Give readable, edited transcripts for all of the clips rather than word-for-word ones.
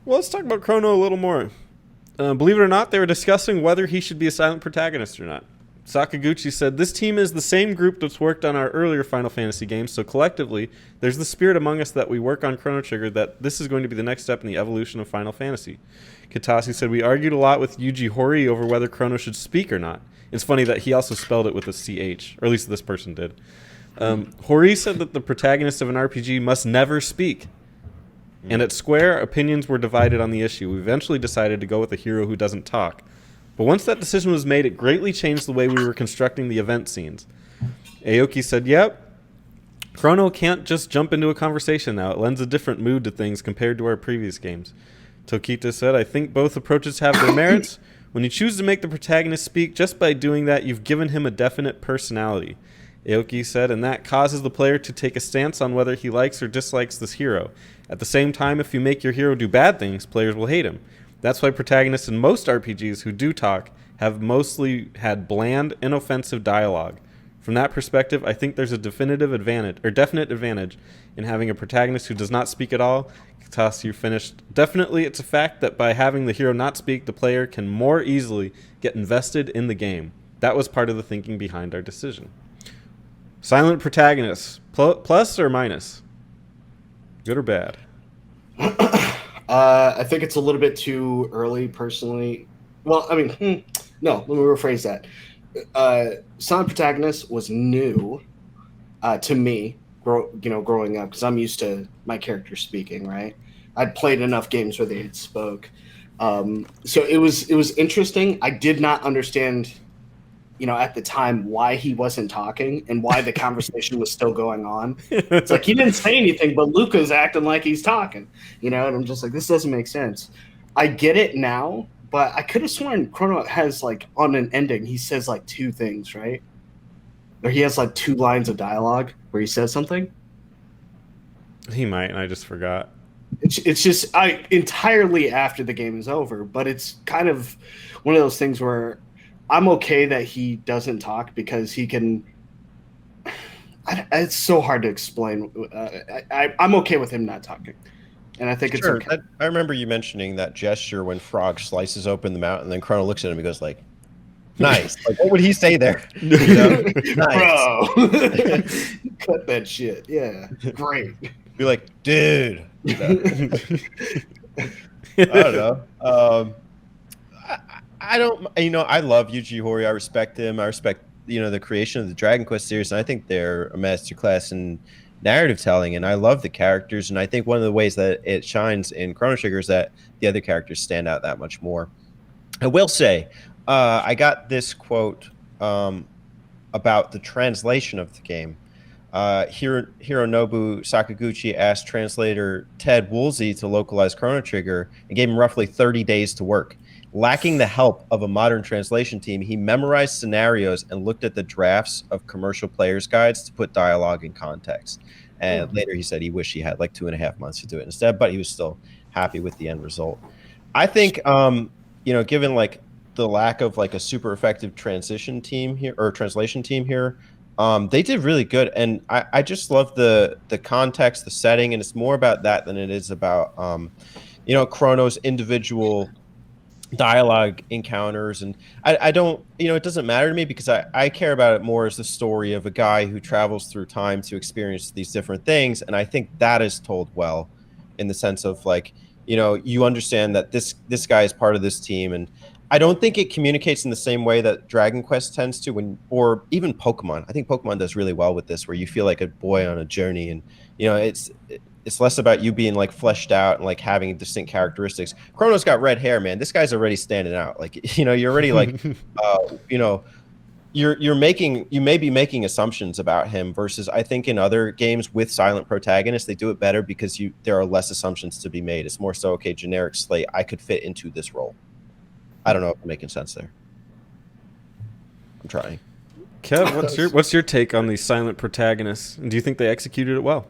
Well, let's talk about Chrono a little more. Believe it or not, they were discussing whether he should be a silent protagonist or not. Sakaguchi said, "This team is the same group that's worked on our earlier Final Fantasy games, so collectively, there's the spirit among us that we work on Chrono Trigger that this is going to be the next step in the evolution of Final Fantasy." Kitase said, "We argued a lot with Yuji Horii over whether Chrono should speak or not." It's funny that he also spelled it with a CH, or at least this person did. Horii said that the protagonist of an RPG must never speak. And at Square, opinions were divided on the issue. We eventually decided to go with a hero who doesn't talk. But once that decision was made, it greatly changed the way we were constructing the event scenes. Aoki said, "Yep, Chrono can't just jump into a conversation now. It lends a different mood to things compared to our previous games." Tokita said, "I think both approaches have their merits. When you choose to make the protagonist speak, just by doing that, you've given him a definite personality." Aoki said, "And that causes the player to take a stance on whether he likes or dislikes this hero. At the same time, if you make your hero do bad things, players will hate him. That's why protagonists in most RPGs who do talk have mostly had bland, inoffensive dialogue. From that perspective, I think there's a definite advantage in having a protagonist who does not speak at all." Kitase finished, "Definitely, it's a fact that by having the hero not speak, the player can more easily get invested in the game. That was part of the thinking behind our decision." Silent protagonists, plus or minus? Good or bad? I think it's a little bit too early, personally. Well, I mean, no, let me rephrase that. Silent Protagonist was new to me, growing up, because I'm used to my character speaking, right? I'd played enough games where they had spoke. So it was interesting. I did not understand, at the time, why he wasn't talking and why the conversation was still going on. It's like he didn't say anything, but Luca's acting like he's talking, and I'm just like, this doesn't make sense. I get it now, but I could have sworn Chrono has, like, on an ending, he says like two things, right? Or he has like two lines of dialogue where he says something. He might, and I just forgot. It's just entirely after the game is over, but it's kind of one of those things where I'm okay that he doesn't talk because he can. It's so hard to explain. I'm okay with him not talking, and I think it's Sure. okay. I remember you mentioning that gesture when Frog slices open the mouth, and then Chrono looks at him and goes like, "Nice." Like, what would he say there? Nice. Bro, cut that shit. Yeah, great. Be like, dude. I don't know. I don't. I love Yuji Horii. I respect him. I respect the creation of the Dragon Quest series, and I think they're a masterclass in narrative telling. And I love the characters, and I think one of the ways that it shines in Chrono Trigger is that the other characters stand out that much more. I will say, I got this quote about the translation of the game. Hironobu Sakaguchi asked translator Ted Woolsey to localize Chrono Trigger and gave him roughly 30 days to work. Lacking the help of a modern translation team, he memorized scenarios and looked at the drafts of commercial players' guides to put dialogue in context. And later he said he wished he had like 2.5 months to do it instead, but he was still happy with the end result. I think, given like the lack of like a super effective transition team here or translation team here, they did really good. And I just love the context, the setting, and it's more about that than it is about, Chrono's individual dialogue encounters. And I don't, it doesn't matter to me because I care about it more as the story of a guy who travels through time to experience these different things. And I think that is told well in the sense of like, you understand that this guy is part of this team. And I don't think it communicates in the same way that Dragon Quest tends to, or even Pokemon. I think Pokemon does really well with this, where you feel like a boy on a journey, and it's less about you being like fleshed out and like having distinct characteristics. Chrono's got red hair, man. This guy's already standing out. Like, you're already like, you may be making assumptions about him versus I think in other games with silent protagonists, they do it better because there are less assumptions to be made. It's more so, okay, generic slate, I could fit into this role. I don't know if I'm making sense there. I'm trying. Kev, what's your take on the silent protagonists? Do you think they executed it well?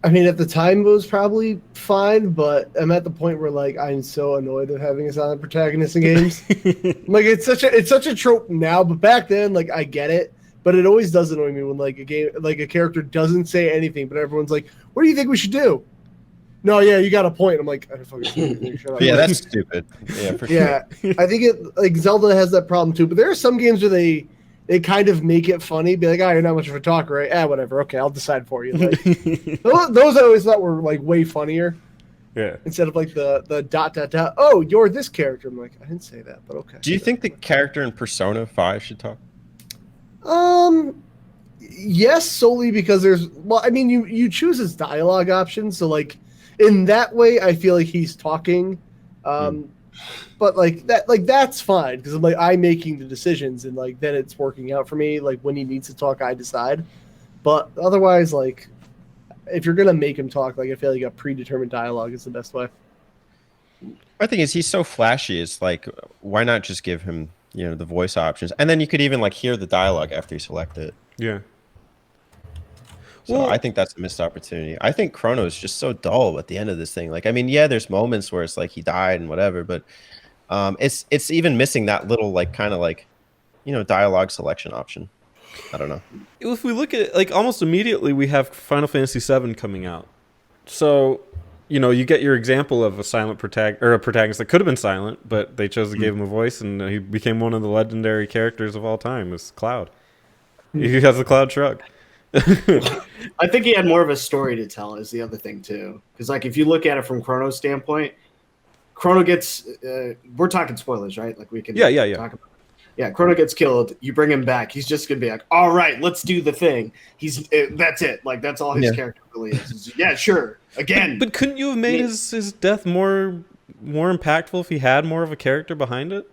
I mean, at the time it was probably fine, but I'm at the point where like I'm so annoyed of having a silent protagonist in games. Like it's such a trope now, but back then, like I get it, but it always does annoy me when like a character doesn't say anything, but everyone's like, "What do you think we should do?" no, yeah, you got a point. I'm like, I don't fucking see anything. Shut up. Yeah, that's stupid. Yeah, for sure. Yeah, I think Zelda has that problem too. But there are some games where they kind of make it funny, be like, you're not much of a talker, right? Whatever. Okay, I'll decide for you. Like, those I always thought were like way funnier. Yeah. Instead of like the ... Oh, you're this character. I'm like, I didn't say that, but okay. Do you think the character in Persona 5 should talk? Yes, solely because you choose his dialogue options, so like in that way, I feel like he's talking. But that's fine because I'm making the decisions and like then it's working out for me. Like when he needs to talk, I decide. But otherwise, like if you're gonna make him talk, like I feel like a predetermined dialogue is the best way. My thing is he's so flashy. It's like why not just give him the voice options, and then you could even like hear the dialogue after you select it. Yeah. So I think that's a missed opportunity. I think Chrono is just so dull at the end of this thing. Like, I mean, yeah, there's moments where it's like he died and whatever, but it's even missing that little like kind of like dialogue selection option. I don't know. If we look at it, like almost immediately, we have Final Fantasy VII coming out. So, you get your example of a silent protagonist that could have been silent, but they chose to give him a voice, and he became one of the legendary characters of all time. Is Cloud? He has the Cloud shrug. I think he had more of a story to tell is the other thing too, because like if you look at it from Chrono's standpoint, Chrono gets we're talking spoilers, right? Like we can talk about Chrono gets killed, you bring him back, he's just gonna be like, all right, let's do the thing. That's it, like that's all his character really is. Yeah, sure, again. But couldn't you have made his death more impactful if he had more of a character behind it?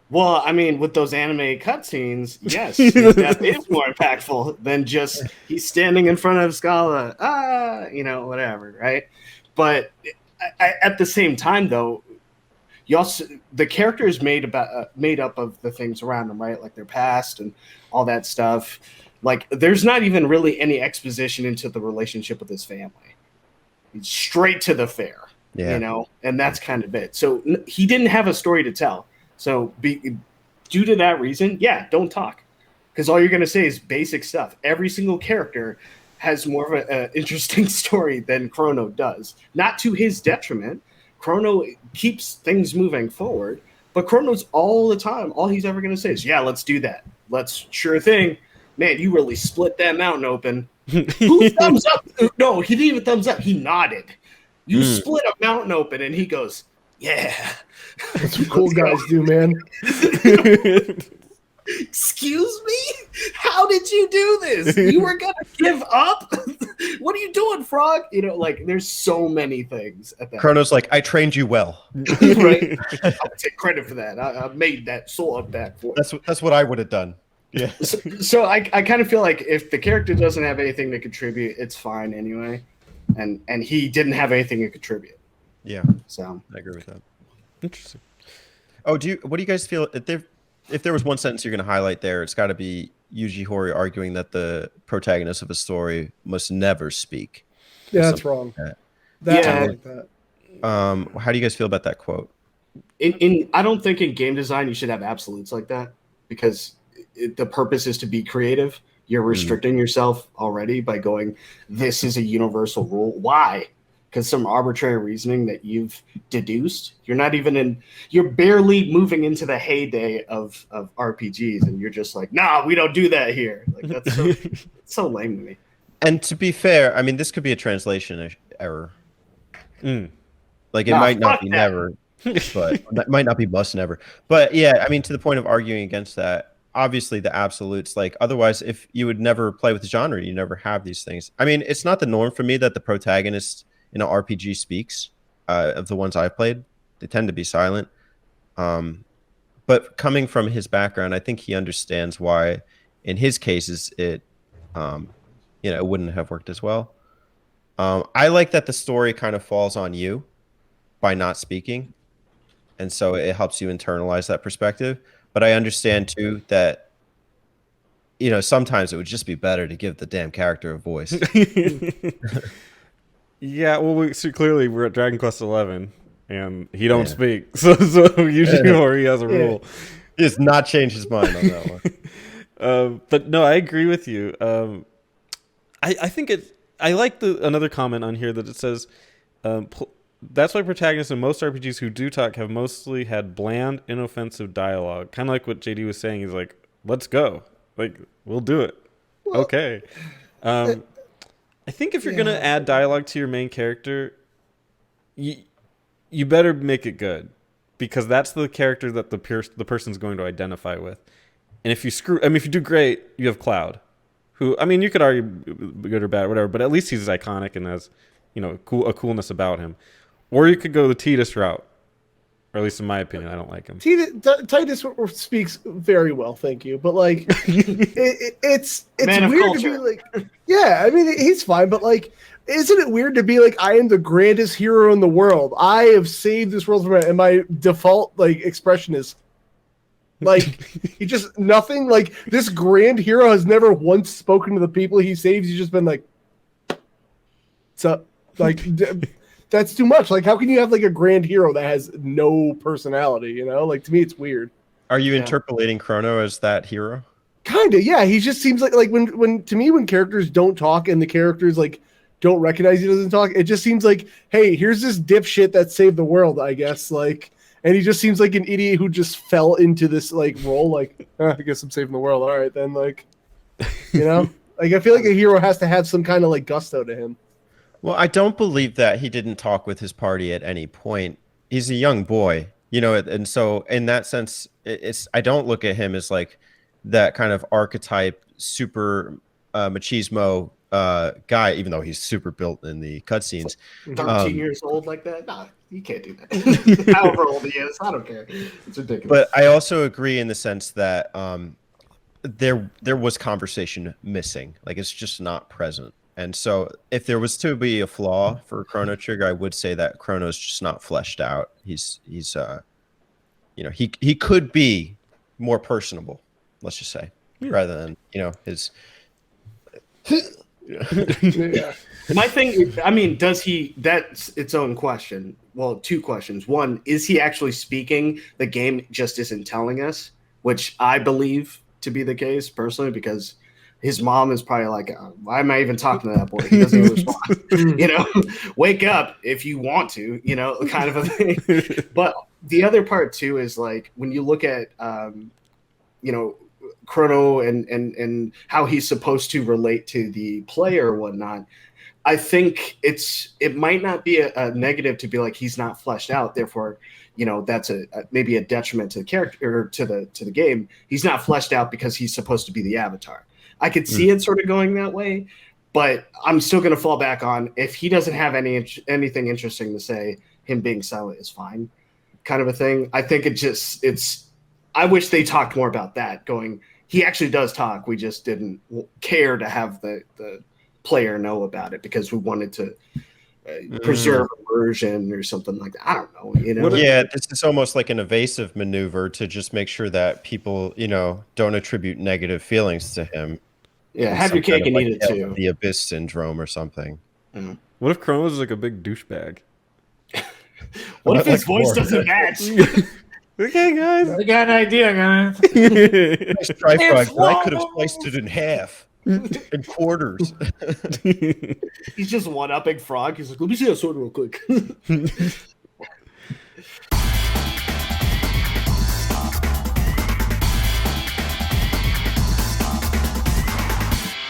Well, I mean, with those anime cutscenes, yes, that is more impactful than just he's standing in front of Scala, whatever, right? But at the same time, though, the character is made up of the things around him, right? Like their past and all that stuff. Like, there's not even really any exposition into the relationship with his family. He's straight to the fair, and that's kind of it. So he didn't have a story to tell. So due to that reason, don't talk. Because all you're going to say is basic stuff. Every single character has more of an interesting story than Chrono does. Not to his detriment. Chrono keeps things moving forward. But Chrono's all the time, all he's ever going to say is, let's do that. Sure thing. Man, you really split that mountain open. Who thumbs up? No, he didn't even thumbs up. He nodded. You split a mountain open. And he goes, yeah. That's what cool guys do, man. Excuse me? How did you do this? You were gonna give up? What are you doing, Frog? There's so many things at that. Chrono's like, I trained you well. Right? I'll take credit for that. I made that sword back for you. That's what I would have done. Yeah. So I kind of feel like if the character doesn't have anything to contribute, it's fine anyway. And he didn't have anything to contribute. Yeah. So I agree with that. Interesting. Oh, what do you guys feel if there was one sentence you're going to highlight there, it's got to be Yuji Horii arguing that the protagonist of a story must never speak. Yeah, that's wrong. Like that. How do you guys feel about that quote? I don't think in game design you should have absolutes like that because the purpose is to be creative. You're restricting yourself already by going, this is a universal rule. Why? Because some arbitrary reasoning that you've deduced. You're barely moving into the heyday of RPGs, and you're just like, nah, we don't do that here. Like that's so lame to me. And to be fair, I mean, this could be a translation error. Like it might not be never, but it might not be must never. But yeah, I mean, to the point of arguing against that, obviously the absolutes, like otherwise, if you would never play with the genre, you never have these things. I mean, it's not the norm for me that the protagonist in an RPG speaks. Of the ones I've played, they tend to be silent. But coming from his background, I think he understands why, in his cases, it wouldn't have worked as well. I like that the story kind of falls on you by not speaking, and so it helps you internalize that perspective. But I understand too that sometimes it would just be better to give the damn character a voice. Yeah, well, clearly we're at Dragon Quest XI, and he don't speak. So Yuji Horii has a rule. He has not changed his mind on that one. But no, I agree with you. I think I like another comment on here that it says, That's why protagonists in most RPGs who do talk have mostly had bland, inoffensive dialogue. Kind of like what JD was saying. He's like, let's go. Like, we'll do it. Well, okay. I think if you're going to add dialogue to your main character, you better make it good. Because that's the character that the person's going to identify with. And if you if you do great, you have Cloud. Who, I mean, you could argue good or bad, whatever, but at least he's iconic and has, a coolness about him. Or you could go the Tidus route. Or at least in my opinion, I don't like him. Tidus speaks very well, thank you. But, like, it's Man weird of to be culture. like, yeah, I mean, he's fine, but, like, isn't it weird to be like, I am the grandest hero in the world. I have saved this world from it. And my default, like, expression is, like, he just, nothing, like, this grand hero has never once spoken to the people he saves. He's just been like, so, like, that's too much. Like, how can you have, like, a grand hero that has no personality, Like, to me, it's weird. Are you interpolating Chrono as that hero? Kind of, yeah. He just seems like when to me, when characters don't talk and the characters, like, don't recognize he doesn't talk, it just seems like, hey, here's this dipshit that saved the world, I guess, like, and he just seems like an idiot who just fell into this, like, role, like, I guess I'm saving the world, all right, then, like, like, I feel like a hero has to have some kind of, like, gusto to him. Well, I don't believe that he didn't talk with his party at any point. He's a young boy, and so in that sense, I don't look at him as, like, that kind of archetype, super machismo guy, even though he's super built in the cutscenes. 13 years old like that? Nah, you can't do that. However old he is, I don't care. It's ridiculous. But I also agree in the sense that there was conversation missing. Like, it's just not present. And so if there was to be a flaw for Chrono Trigger, I would say that Chrono's just not fleshed out. He's he could be more personable, let's just say, rather than, his My thing, I mean, does he? That's its own question. Well, two questions. One, is he actually speaking? The game just isn't telling us, which I believe to be the case personally, because his mom is probably like, why am I even talking to that boy? He doesn't even respond. Wake up if you want to, kind of a thing. But the other part too is, like, when you look at, Chrono and how he's supposed to relate to the player or whatnot, I think it might not be a negative to be like, he's not fleshed out, therefore, that's maybe a detriment to the character or to the game. He's not fleshed out because he's supposed to be the avatar. I could see it sort of going that way, but I'm still going to fall back on, if he doesn't have anything interesting to say, him being silent is fine, kind of a thing. I think I wish they talked more about that, going, he actually does talk. We just didn't care to have the player know about it because we wanted to preserve immersion or something like that. I don't know. Yeah, it's almost like an evasive maneuver to just make sure that people, don't attribute negative feelings to him. Yeah, have your cake and eat it too. The Abyss syndrome or something. Mm-hmm. What if Chrono's like a big douchebag? What if his voice doesn't match? Okay, guys. I got an idea, guys. Nice tripod, but I could have sliced it in half, in quarters. He's just one-upping Frog. He's like, let me see that sword real quick.